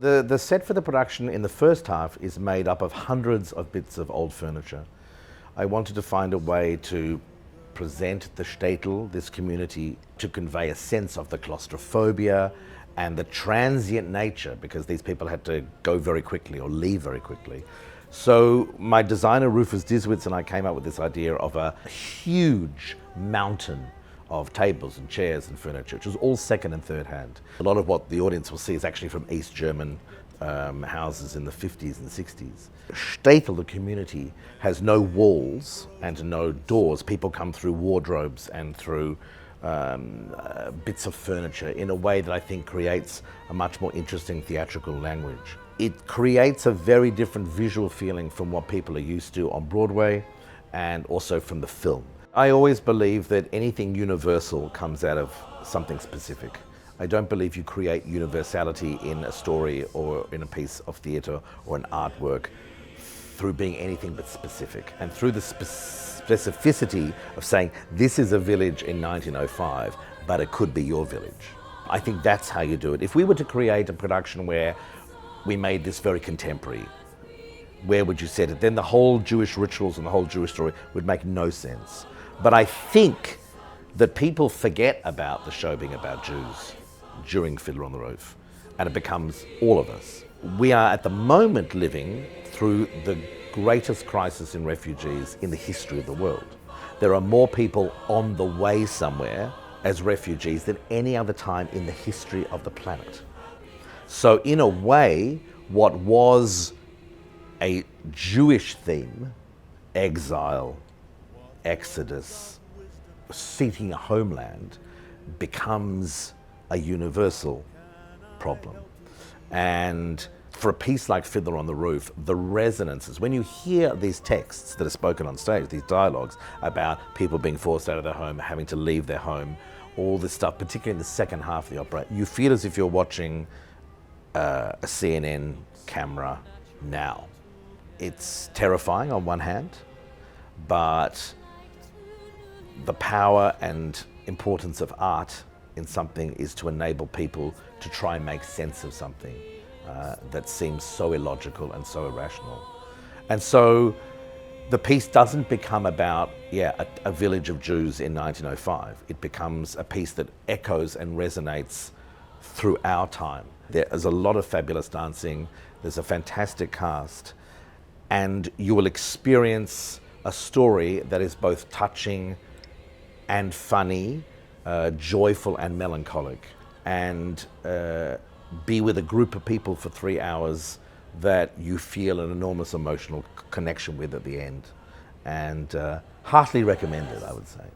The set for the production in the first half is made up of hundreds of bits of old furniture. I wanted to find a way to present the shtetl, this community, to convey a sense of the claustrophobia and the transient nature, because these people had to go very quickly or leave very quickly. So my designer Rufus Diswitz and I came up with this idea of a huge mountain of tables and chairs and furniture, which was all second and third hand. A lot of what the audience will see is actually from East German houses in the 50s and 60s. Shtetl, the community, has no walls and no doors. People come through wardrobes and through bits of furniture in a way that I think creates a much more interesting theatrical language. It creates a very different visual feeling from what people are used to on Broadway and also from the film. I always believe that anything universal comes out of something specific. I don't believe you create universality in a story or in a piece of theatre or an artwork through being anything but specific. And through the specificity of saying, this is a village in 1905, but it could be your village. I think that's how you do it. If we were to create a production where we made this very contemporary, where would you set it? Then the whole Jewish rituals and the whole Jewish story would make no sense. But I think that people forget about the show being about Jews during Fiddler on the Roof, and it becomes all of us. We are at the moment living through the greatest crisis in refugees in the history of the world. There are more people on the way somewhere as refugees than any other time in the history of the planet. So in a way, what was a Jewish theme, exile, exodus, seeking a homeland, becomes a universal problem. And for a piece like Fiddler on the Roof, the resonances, when you hear these texts that are spoken on stage, these dialogues about people being forced out of their home, having to leave their home, all this stuff, particularly in the second half of the opera, you feel as if you're watching a CNN camera now. It's terrifying on one hand, but the power and importance of art in something is to enable people to try and make sense of something that seems so illogical and so irrational. And so the piece doesn't become about, a village of Jews in 1905. It becomes a piece that echoes and resonates through our time. There's a lot of fabulous dancing, there's a fantastic cast, and you will experience a story that is both touching and funny, joyful and melancholic, and be with a group of people for 3 hours that you feel an enormous emotional connection with at the end. And heartily recommended, I would say.